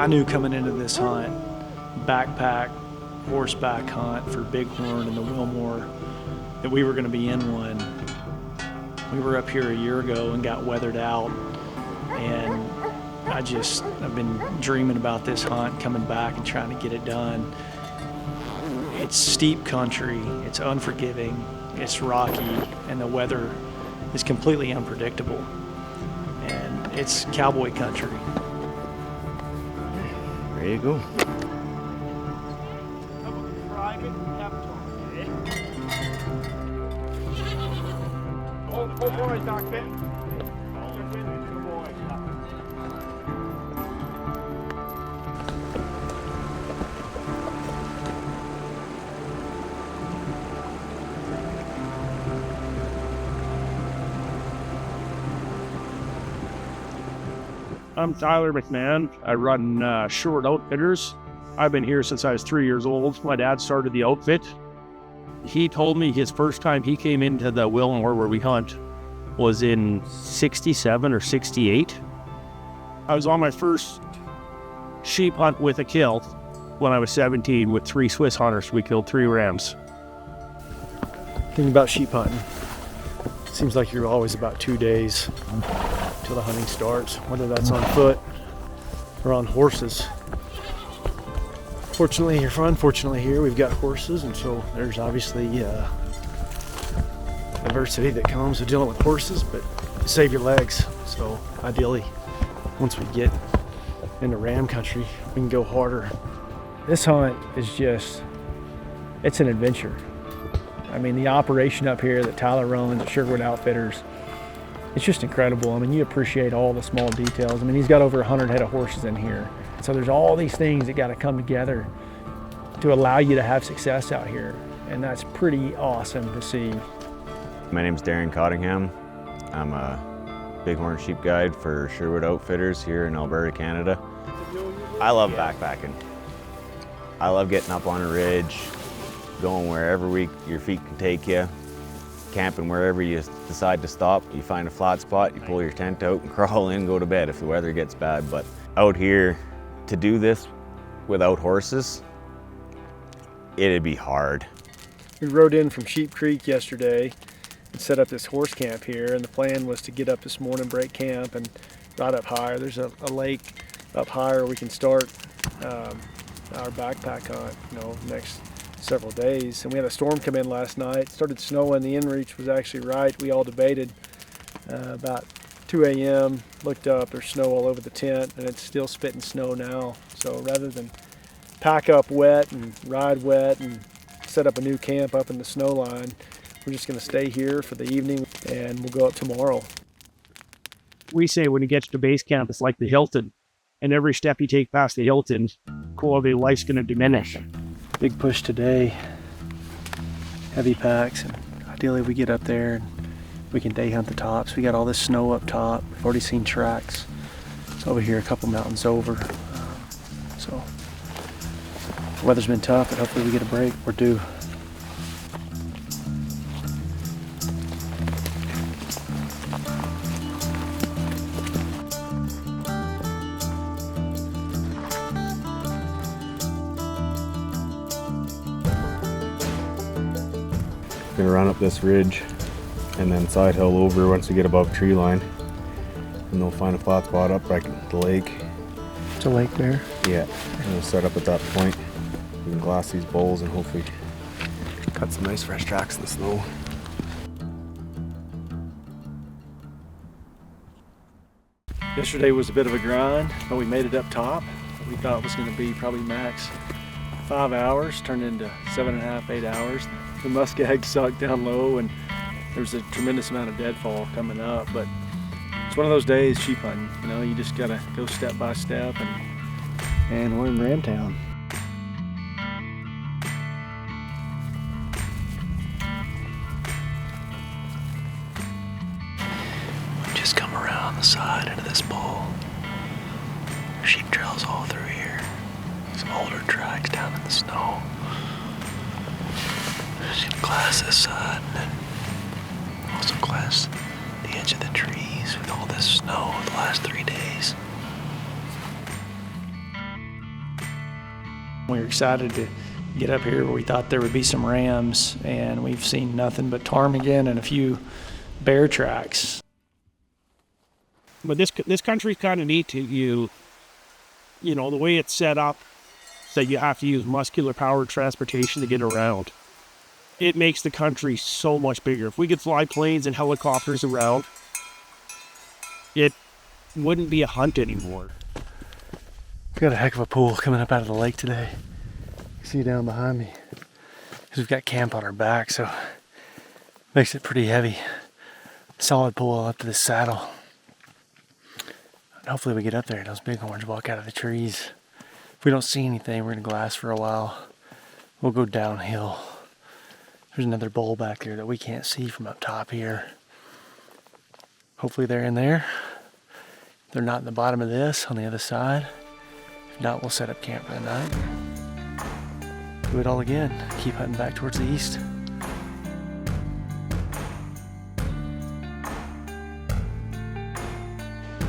I knew coming into this hunt, backpack, horseback hunt for bighorn in the Willmore, that we were going to be in one. We were up here a year ago and got weathered out, and I've been dreaming about this hunt, coming back and trying to get it done. It's steep country, it's unforgiving, it's rocky, and the weather is completely unpredictable. And it's cowboy country. There you go. I'm Tyler McMahon. I run Efurd Outfitters. I've been here since I was 3 years old. My dad started the outfit. He told me his first time he came into the Willmore where we hunt was in 67 or 68. I was on my first sheep hunt with a kill when I was 17 with 3 Swiss hunters. We killed 3 rams. Thing about sheep hunting, it seems like you're always about 2 days till the hunting starts, whether that's on foot or on horses. Fortunately, or unfortunately here, we've got horses, and so there's obviously adversity that comes with dealing with horses, but save your legs. So ideally, once we get into ram country, we can go harder. This hunt is it's an adventure. I mean, the operation up here that Tyler runs at Sherwood Outfitters, it's just incredible. I mean, you appreciate all the small details. I mean, he's got over 100 head of horses in here. So there's all these things that got to come together to allow you to have success out here. And that's pretty awesome to see. My name's Darren Cottingham. I'm a bighorn sheep guide for Sherwood Outfitters here in Alberta, Canada. I love backpacking. I love getting up on a ridge, going wherever your feet can take you, camping wherever you decide to stop. You find a flat spot, you pull your tent out and crawl in, go to bed if the weather gets bad. But out here, to do this without horses, it'd be hard. We rode in from Sheep Creek yesterday and set up this horse camp here, and the plan was to get up this morning, break camp, and ride up higher. There's a lake up higher we can start our backpack hunt, next several days. And we had a storm come in last night. It started snowing. The inReach was actually right. We all debated. About 2 a.m. looked up, there's snow all over the tent, and it's still spitting snow now. So rather than pack up wet and ride wet and set up a new camp up in the snow line, we're just going to stay here for the evening, and we'll go up tomorrow. We say when you get to base camp, it's like the Hilton. And every step you take past the Hilton, quality of life's going to diminish. Big push today, heavy packs, and ideally we get up there and we can day hunt the tops. We got all this snow up top. We've already seen tracks. It's over here a couple mountains over. So the weather's been tough, but hopefully we get a break. We're due. Gonna run up this ridge and then side hill over once we get above tree line, and they'll find a flat spot up like the lake. It's a lake there? Yeah, and we'll set up at that point. We can glass these bowls and hopefully cut some nice fresh tracks in the snow. Yesterday was a bit of a grind, but we made it up top. We thought it was going to be probably max 5 hours, turned into 7.5, 8 hours. The muskeg sucked down low, and there's a tremendous amount of deadfall coming up. But it's one of those days, sheep hunting. You just gotta go step by step, and we're in Ramtown. Just come around the side into this bowl. Sheep trails all through here. Some older tracks down in the snow. Just gonna glass this side and then also glass the edge of the trees with all this snow the last 3 days. We were excited to get up here where we thought there would be some rams, and we've seen nothing but ptarmigan and a few bear tracks. But this country's kind of neat to you know, the way it's set up, that you have to use muscular powered transportation to get around. It makes the country so much bigger. If we could fly planes and helicopters around, it wouldn't be a hunt anymore. We've got a heck of a pool coming up out of the lake today. You see down behind me. Because we've got camp on our back, so it makes it pretty heavy. Solid pull up to this saddle. And hopefully we get up there and those bighorns walk out of the trees. If we don't see anything, we're gonna glass for a while. We'll go downhill. There's another bowl back there that we can't see from up top here. Hopefully they're in there. They're not in the bottom of this on the other side. If not, we'll set up camp for the night. Do it all again. Keep hunting back towards the east.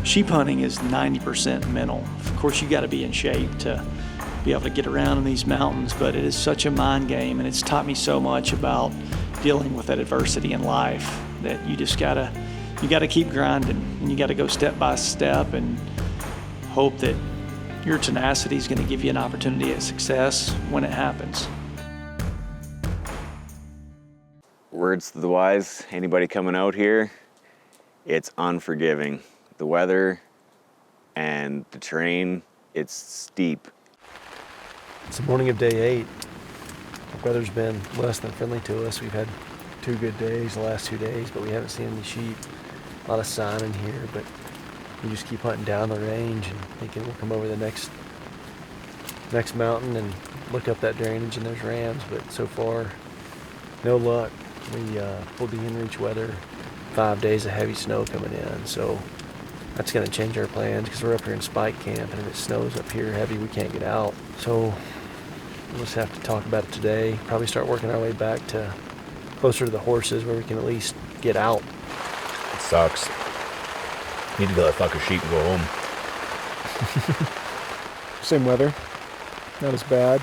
Sheep hunting is 90% mental. Of course, you got to be in shape to be able to get around in these mountains, but it is such a mind game, and it's taught me so much about dealing with that adversity in life that you gotta keep grinding, and you gotta go step by step and hope that your tenacity is going to give you an opportunity at success when it happens. Words to the wise, anybody coming out here, it's unforgiving. The weather and the terrain, it's steep. It's the morning of day 8. The weather's been less than friendly to us. We've had 2 good days the last 2 days, but we haven't seen any sheep. A lot of sign in here, but we just keep hunting down the range and thinking we'll come over the next mountain and look up that drainage and there's rams, but so far, no luck. We pulled the in-reach weather, 5 days of heavy snow coming in, so that's going to change our plans because we're up here in spike camp, and if it snows up here heavy, we can't get out. So we'll just have to talk about it today. Probably start working our way back to closer to the horses where we can at least get out. It sucks. Need to go let fuck a sheep and go home. Same weather, not as bad.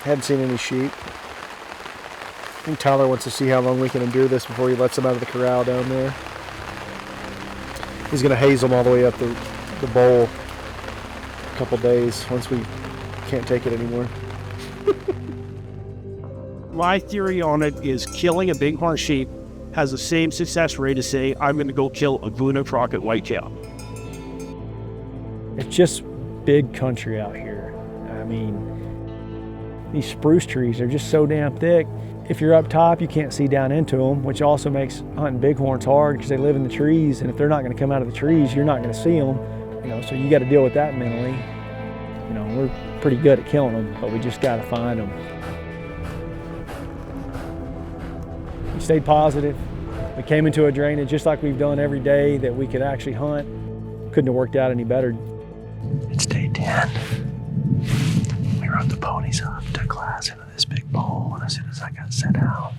Hadn't seen any sheep. I think Tyler wants to see how long we can endure this before he lets them out of the corral down there. He's going to haze them all the way up the bowl a couple days once we can't take it anymore. My theory on it is killing a bighorn sheep has the same success rate as say, I'm going to go kill a Guna Crockett whitetail. It's just big country out here. I mean, these spruce trees are just so damn thick. If you're up top, you can't see down into them, which also makes hunting bighorns hard because they live in the trees, and if they're not going to come out of the trees, you're not going to see them. You know, so you got to deal with that mentally. You know, we're pretty good at killing them, but we just got to find them. We stayed positive. We came into a drainage just like we've done every day that we could actually hunt. Couldn't have worked out any better. It's day 10. We rode the ponies up to glass into this big bowl, and as soon as I got set out,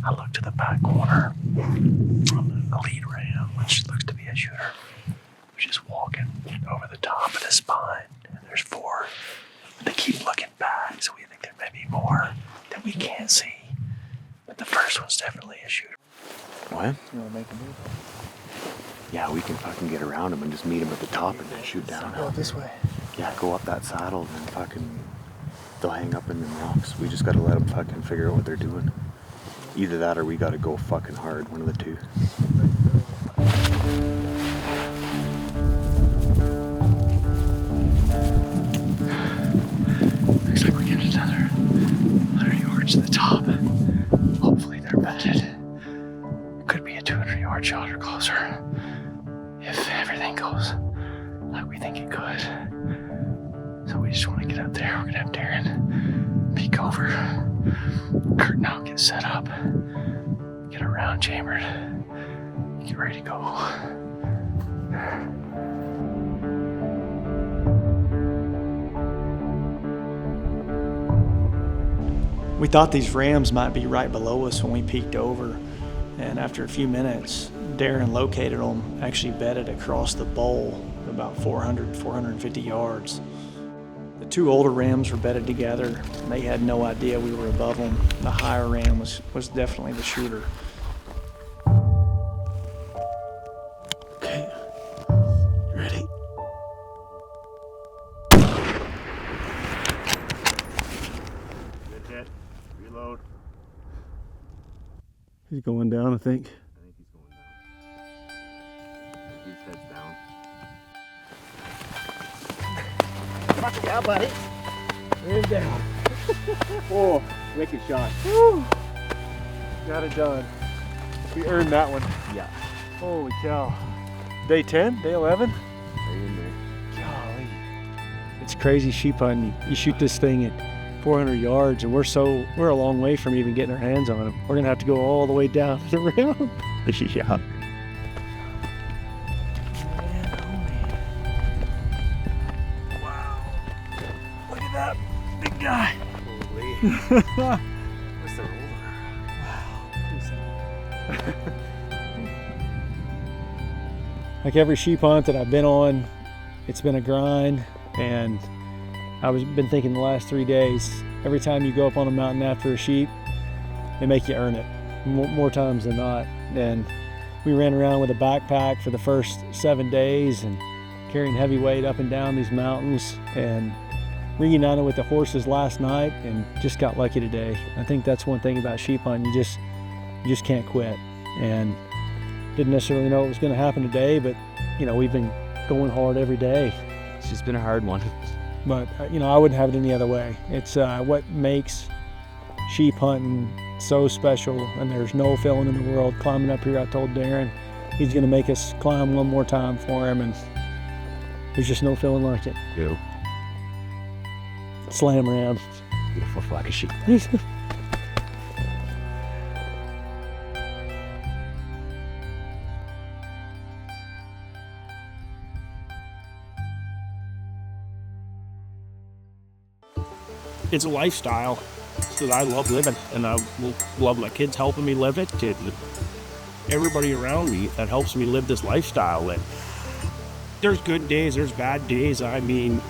I looked to the back corner. The lead ram, which looks to be a shooter, was just walking over the top of the spine. And there's 4. They keep looking back, so we think there may be more that we can't see. But the first one's definitely a shooter. What? You want to make a move? Yeah, we can fucking get around them and just meet them at the top and then shoot down. Go this way. Yeah, go up that saddle and fucking, they'll hang up in the rocks. We just gotta let them fucking figure out what they're doing. Either that or we gotta go fucking hard, one of the two. Looks like we're getting another 100 yards to the top. Hopefully they're bedded. Could be a 200-yard shot or closer. If everything goes like we think it could. So we just want to get up there. We're gonna have Darren peek over, curtain out, get set up, get around chambered, get ready to go. We thought these rams might be right below us when we peeked over, and after a few minutes, Darren located them, actually bedded across the bowl about 450 yards. The two older rams were bedded together. And they had no idea we were above them. The higher ram was definitely the shooter. Okay. Ready? Good hit. Reload. He's going down, I think. I think he's going down. His head's down. Watch it out, buddy. Man down. Oh, wicked shot. Woo. Got it done. We earned that one. Yeah. Holy cow. Day 10, day 11? Right in there. Golly. It's crazy sheep hunting. You shoot this thing at 400 yards and we're a long way from even getting our hands on them. We're gonna have to go all the way down the rim. Yeah. Look at that big guy. Holy. What's the roller? Like every sheep hunt that I've been on, it's been a grind, and I've been thinking the last 3 days, every time you go up on a mountain after a sheep, they make you earn it more times than not. And we ran around with a backpack for the first 7 days and carrying heavy weight up and down these mountains, and reunited with the horses last night and just got lucky today. I think that's one thing about sheep hunting, you just can't quit. And didn't necessarily know it was going to happen today, but you know, we've been going hard every day. It's just been a hard one. But you know, I wouldn't have it any other way. It's what makes sheep hunting so special, and there's no feeling in the world climbing up here. I told Darren he's going to make us climb one more time for him, and there's just no feeling like it. Go. Slam around. Beautiful flock of sheep. It's a lifestyle that I love living, and I love my kids helping me live it, and everybody around me that helps me live this lifestyle. And there's good days, there's bad days. I mean,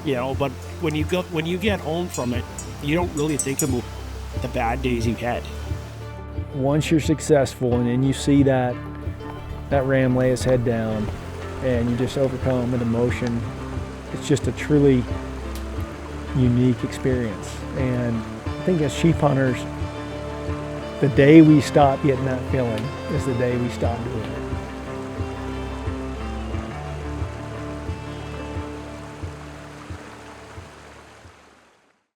you know, but when you get home from it, you don't really think about the bad days you had. Once you're successful and then you see that ram lay his head down and you just overcome with emotion, it's just a truly unique experience. And I think as sheep hunters, the day we stop getting that feeling is the day we stop doing it.